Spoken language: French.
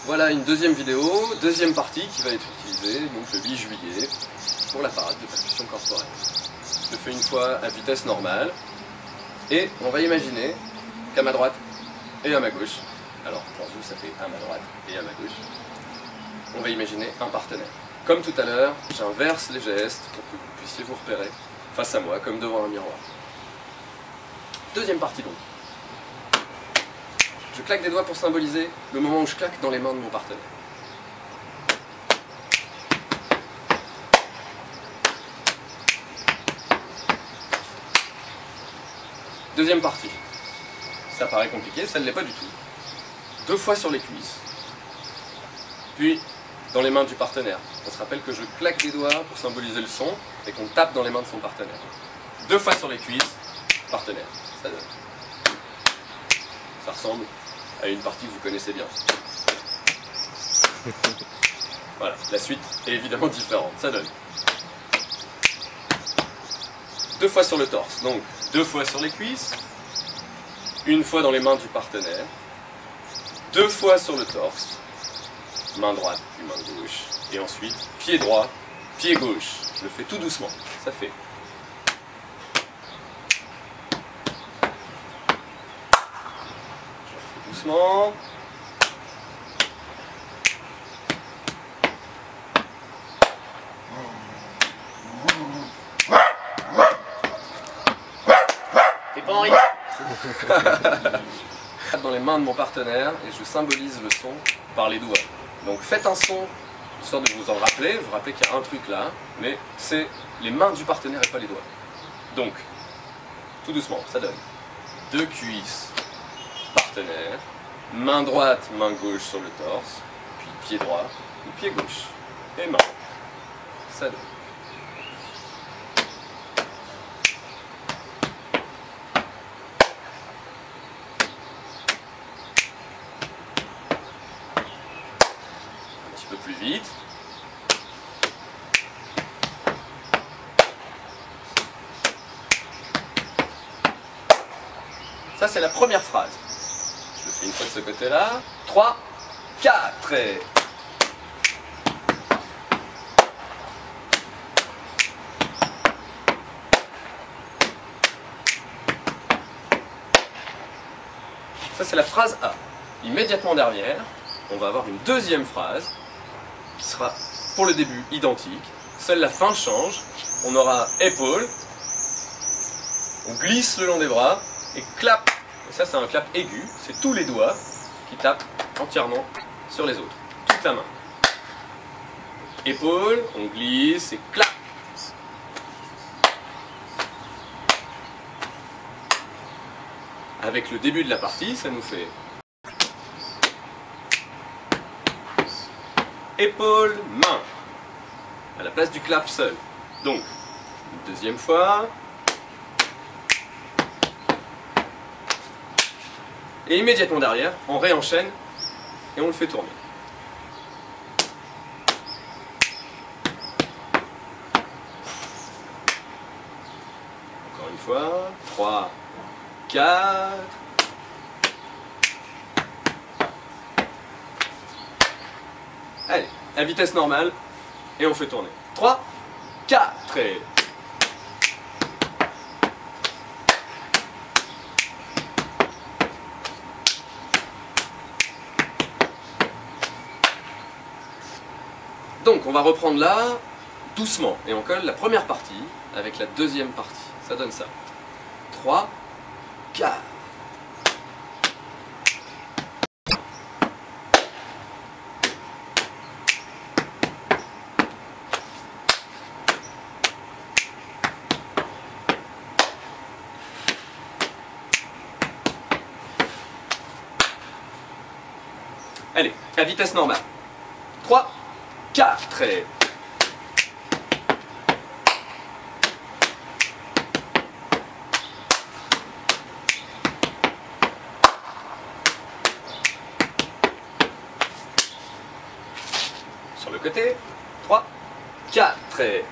Voilà une deuxième vidéo, deuxième partie qui va être utilisée donc le 8 juillet pour la parade de percussion corporelle. Je le fais une fois à vitesse normale et on va imaginer qu'à ma droite et à ma gauche, alors pour vous ça fait à ma droite et à ma gauche, on va imaginer un partenaire. Comme tout à l'heure, j'inverse les gestes pour que vous puissiez vous repérer face à moi comme devant un miroir. Deuxième partie donc. Je claque des doigts pour symboliser le moment où je claque dans les mains de mon partenaire. Deuxième partie. Ça paraît compliqué, ça ne l'est pas du tout. 2 fois sur les cuisses, puis dans les mains du partenaire. On se rappelle que je claque des doigts pour symboliser le son et qu'on tape dans les mains de son partenaire. 2 fois sur les cuisses, partenaire. Ça donne. Ça ressemble à une partie que vous connaissez bien. Voilà, la suite est évidemment différente. Ça donne 2 fois sur le torse, donc 2 fois sur les cuisses, 1 fois dans les mains du partenaire, 2 fois sur le torse, main droite puis main gauche, et ensuite pied droit, pied gauche. Je le fais tout doucement, ça fait. Je le fais doucement. T'es pas Henri. Dans les mains de mon partenaire et je symbolise le son par les doigts. Donc faites un son, histoire de vous en rappeler, vous rappelez qu'il y a un truc là, mais c'est les mains du partenaire et pas les doigts. Donc, tout doucement, ça donne 2 cuisses, partenaire, main droite, main gauche sur le torse, puis pied droit, ou pied gauche, et main. Ça donne. Un peu plus vite. Ça c'est la première phrase. Je le fais une fois de ce côté-là. 3, 4 et... Ça c'est la phrase A. Immédiatement derrière, on va avoir une deuxième phrase qui sera pour le début identique, seule la fin change, on aura épaule, on glisse le long des bras et clap, et ça c'est un clap aigu, c'est tous les doigts qui tapent entièrement sur les autres, toute la main. Épaule, on glisse et clap. Avec le début de la partie, ça nous fait épaule, main, à la place du clap seul. Donc, une deuxième fois. Et immédiatement derrière, on réenchaîne et on le fait tourner. Encore une fois. 3, 4... Allez, à vitesse normale, et on fait tourner. 3, 4 et... Donc, on va reprendre là, doucement, et on colle la première partie avec la deuxième partie. Ça donne ça. 3, 4... Allez, à vitesse normale. 3, 4 et... Sur le côté. 3, 4 et...